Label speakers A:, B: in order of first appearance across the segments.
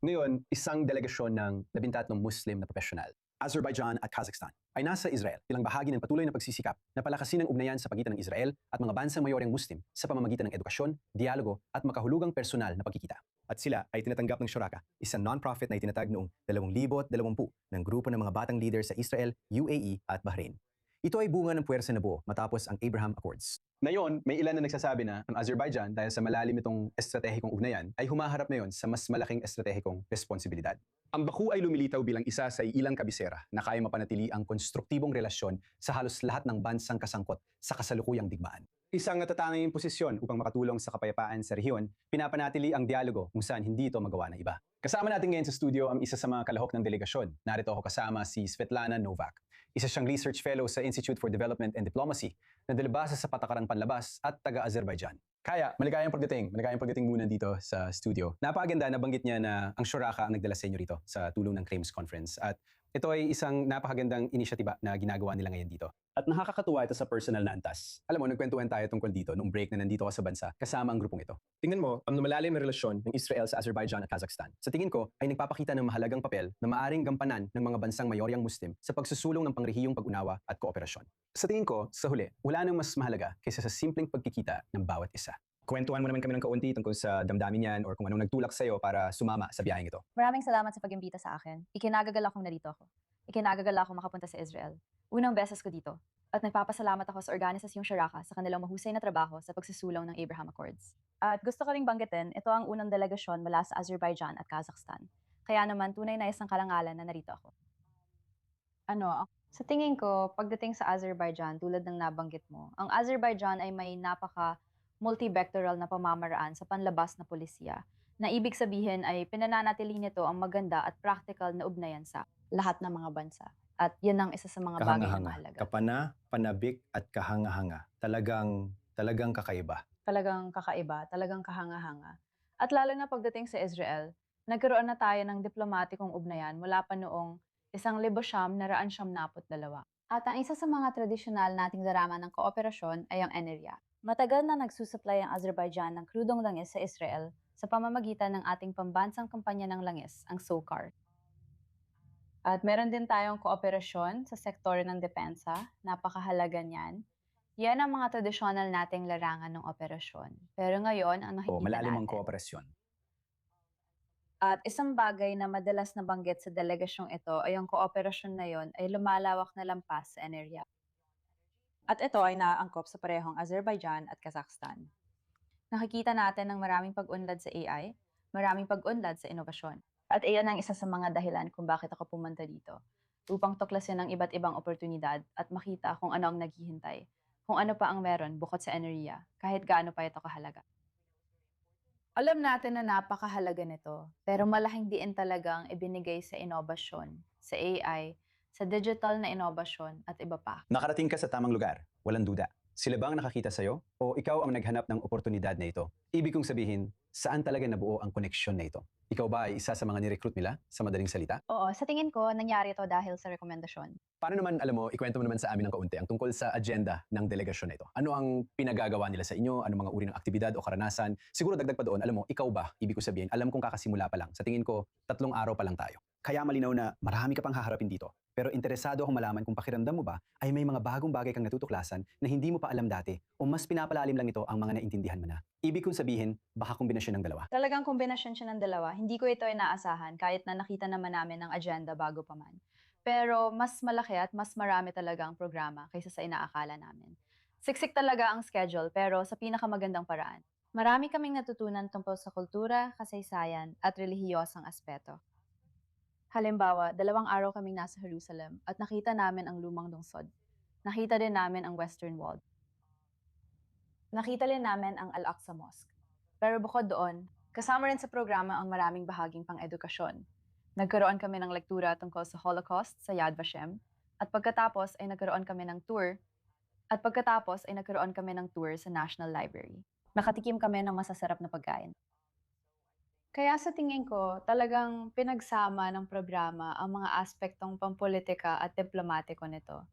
A: Ngayon, isang delegasyon ng 13 Muslim na profesional, Azerbaijan at Kazakhstan, ay nasa Israel bilang bahagi ng patuloy na pagsisikap na palakasin ang ugnayan sa pagitan ng Israel at mga bansang mayoryang Muslim sa pamamagitan ng edukasyon, dialogo at makahulugang personal na pagkikita. At sila ay tinatanggap ng Shuraka, isang non-profit na itinatag noong 2020 ng grupo ng mga batang leader sa Israel, UAE at Bahrain. Ito ay bunga ng puwersa na buo matapos ang Abraham Accords. Ngayon, may ilan na nagsasabi na ang Azerbaijan, dahil sa malalim itong estratehikong ugnayan, ay humaharap ngayon sa mas malaking estratehikong responsibilidad. Ang Baku ay lumilitaw bilang isa sa ilang kabisera na kaya mapanatili ang konstruktibong relasyon sa halos lahat ng bansang kasangkot sa kasalukuyang digmaan. Isang natatanging posisyon upang makatulong sa kapayapaan sa rehiyon, pinapanatili ang dialogo kung saan hindi ito magawa ng iba. Kasama natin ngayon sa studio ang isa sa mga kalahok ng delegasyon. Narito ako kasama si Svetlana Novak. Isa siyang research fellow sa Institute for Development and Diplomacy na dalibhasa sa patakarang panlabas at taga-Azerbaijan. Kaya, maligayang pagdating muna dito sa studio. Napakaganda, nabanggit niya na ang Shuraka ang nagdala sa inyo rito sa tulong ng Claims Conference. At ito ay isang napakagandang inisyatiba na ginagawa nila ngayon dito. At nakakatuwa ito sa personal na antas. Alam mo, nagkwentuhan tayo tungkol dito nung break na nandito ka sa bansa kasama ang grupong ito. Tingnan mo, ang lumalalim na relasyon ng Israel sa Azerbaijan at Kazakhstan. Sa tingin ko, ay nagpapakita ng mahalagang papel na maaring gampanan ng mga bansang mayoryang Muslim sa pagsusulong ng pangrehiyong pag-unawa at kooperasyon. Sa tingin ko, sa huli, wala nang mas mahalaga kaysa sa simpleng pagkikita ng bawat isa. Kwentuhan mo naman kami ng kaunti tungkol sa damdamin yan or kung anong nagtulak sa'yo para sumama sa biyaheng ito.
B: Maraming salamat sa pag-imbita sa akin. Ikinagagal akong narito ako. Ikinagagal akong makapunta sa Israel. Unang beses ko dito. At nagpapasalamat ako sa Organisasyong Shuraka sa kanilang mahusay na trabaho sa pagsusulong ng Abraham Accords. At gusto ko ring banggitin, ito ang unang delegasyon mula sa Azerbaijan at Kazakhstan. Kaya naman tunay na isang karangalan na narito ako. Sa tingin ko, pagdating sa Azerbaijan, tulad ng nabanggit mo, ang Azerbaijan ay may multi-vectoral na pamamaraan sa panlabas na pulisya, na ibig sabihin ay pinananatili nito ang maganda at practical na ugnayan sa lahat ng mga bansa. At yan ang isa sa mga bagay na mahalaga.
A: Kapana, panabik at kahanga-hanga. Talagang kakaiba.
B: Talagang kakaiba, talagang kahanga-hanga. At lalo na pagdating sa Israel, nagkaroon na tayo ng diplomatikong ugnayan mula pa noong 1992. At ang isa sa mga tradisyonal nating darama ng kooperasyon ay ang enerya. Matagal na nagsusupply ang Azerbaijan ng krudong langis sa Israel sa pamamagitan ng ating pambansang kampanya ng langis, ang SOCAR. At meron din tayong kooperasyon sa sektor ng depensa, napakahalaga niyan. Yan ang mga tradisyonal nating larangan ng operasyon. Pero ngayon, ang nakikita
A: Malalim ang
B: natin.
A: kooperasyon.
B: At isang bagay na madalas nabanggit sa delegasyong ito ay ang kooperasyon na yon ay lumalawak na lampas sa enerya. At ito ay naaangkop sa parehong Azerbaijan at Kazakhstan. Nakikita natin ng maraming pag-unlad sa AI, maraming pag-unlad sa inobasyon. At iyon ang isa sa mga dahilan kung bakit ako pumunta dito, upang tuklasin ang iba't ibang oportunidad at makita kung ano ang naghihintay, kung ano pa ang meron bukod sa enerhiya, kahit gaano pa ito kahalaga. Alam natin na napakahalaga nito, pero malaking diin talagang ibinigay sa inobasyon, sa AI, sa digital na inobasyon at iba pa.
A: Nakarating ka sa tamang lugar, walang duda. Sila bang nakakita sa'yo? O ikaw ang naghanap ng oportunidad na ito? Ibig kong sabihin, saan talaga nabuo ang koneksyon na ito? Ikaw ba ay isa sa mga nirecruit nila, sa madaling salita?
B: Oo, sa tingin ko, nangyari ito dahil sa rekomendasyon.
A: Paano naman, alam mo, ikwento mo naman sa amin ng kaunti ang tungkol sa agenda ng delegasyon na ito. Ano ang pinagagawa nila sa inyo? Ano mga uri ng aktibidad o karanasan? Siguro dagdag pa doon, alam mo, ikaw ba? Ibig ko sabihin, alam kong kakasimula pa lang. Sa tingin ko, 3 araw pa lang tayo. Kaya malinaw na marami ka pang haharapin dito. Pero interesado akong malaman kung pakiramdam mo ba ay may mga bagong bagay kang natutuklasan na hindi mo pa alam dati o mas pinapalalim lang ito ang mga naintindihan mo na. Ibig kong sabihin, baka kombinasyon ng dalawa.
B: Talagang kombinasyon siya ng dalawa. Hindi ko ito inaasahan kahit na nakita naman namin ang agenda bago pa man. Pero mas malaki at mas marami talaga ang programa kaysa sa inaakala namin. Siksik talaga ang schedule pero sa pinakamagandang paraan. Marami kaming natutunan tungkol sa kultura, kasaysayan at relihiyosang aspeto. Halimbawa, 2 araw kaming nasa Jerusalem at nakita namin ang lumang lungsod. Nakita din namin ang Western Wall. Nakita din namin ang Al-Aqsa Mosque. Pero bukod doon, kasama rin sa programa ang maraming bahaging pang-edukasyon. Nagkaroon kami ng lektura tungkol sa Holocaust sa Yad Vashem at pagkatapos ay nagkaroon kami ng tour sa National Library. Nakatikim kami ng masasarap na pagkain. Kaya sa tingin ko, talagang pinagsama ng programa ang mga aspektong pampolitika at diplomatiko nito.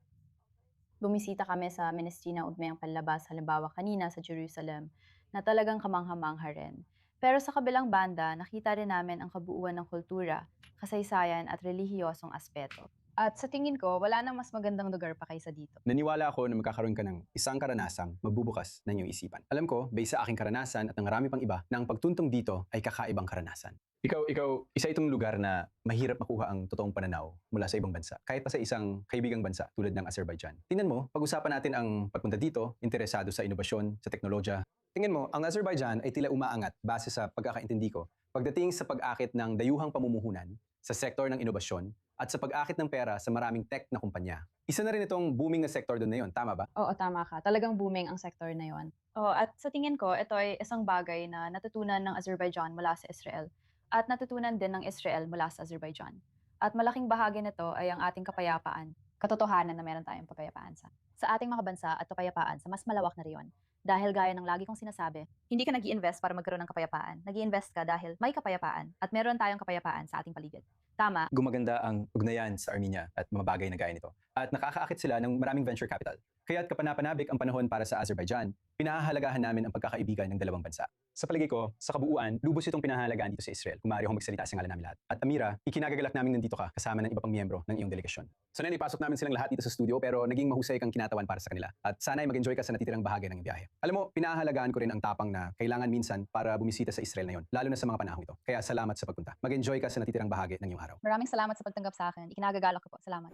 B: Bumisita kami sa Ministry ng Ugmayang Panlabas, halimbawa kanina sa Jerusalem, na talagang kamangha-mangha rin. Pero sa kabilang banda, nakita rin namin ang kabuuan ng kultura, kasaysayan at relihiyosong aspeto. At sa tingin ko, wala nang mas magandang lugar pa kaysa dito.
A: Naniwala ako na magkakaroon ka ng isang karanasang magbubukas ng iyong isipan. Alam ko, based sa aking karanasan at ng marami pang iba, na ang pagtuntong dito ay kakaibang karanasan. Ikaw, isa itong lugar na mahirap makuha ang totoong pananaw mula sa ibang bansa. Kahit pa sa isang kaibigang bansa tulad ng Azerbaijan. Tingnan mo, pag-usapan natin ang pagpunta dito, interesado sa inobasyon, sa teknolohiya. Tingnan mo, ang Azerbaijan ay tila umaangat base sa pagkakaintindi ko pagdating sa pag-akit ng dayuhang pamumuhunan sa sektor ng inobasyon at sa pag-akit ng pera sa maraming tech na kumpanya. Isa na rin itong booming na sektor doon na yun, tama ba?
B: Oo, tama ka. Talagang booming ang sektor na yon. Oo, at sa tingin ko, ito ay isang bagay na natutunan ng Azerbaijan mula sa Israel at natutunan din ng Israel mula sa Azerbaijan. At malaking bahagi nito ay ang ating kapayapaan. Katotohanan na meron tayong kapayapaan sa ating mga bansa at kapayapaan sa mas malawak na reyon. Dahil gaya ng lagi kong sinasabi, hindi ka nag-i-invest para magkaroon ng kapayapaan. Nag-i-invest ka dahil may kapayapaan at meron tayong kapayapaan sa ating paligid. Tama.
A: Gumaganda ang ugnayan sa Armenia at mga bagay na gaya nito. At nakakaakit sila ng maraming venture capital. Kaya't kapanapanabik ang panahon para sa Azerbaijan, pinahahalagahan namin ang pagkakaibigan ng dalawang bansa. Sa palagay ko, sa kabuuan, lubos itong pinahahalagaan dito sa Israel. Kung maaari akong magsalita sa ngalan namin lahat. At Amira, ikinagagalak namin nandito ka kasama ng iba pang miyembro ng iyong delegasyon. Sana ipasok namin silang lahat dito sa studio pero naging mahusay kang kinatawan para sa kanila. At sana ay mag-enjoy ka sa natitirang bahagi ng iyong biyahe. Alam mo, pinahahalagaan ko rin ang tapang na kailangan minsan para bumisita sa Israel na yon, lalo na sa mga panahon ito. Kaya salamat sa pagpunta. Mag-enjoy ka sa natitirang bahagi ng iyong araw.
B: Maraming salamat sa pagtanggap sa akin. Ikinagagalak ko po. Salamat.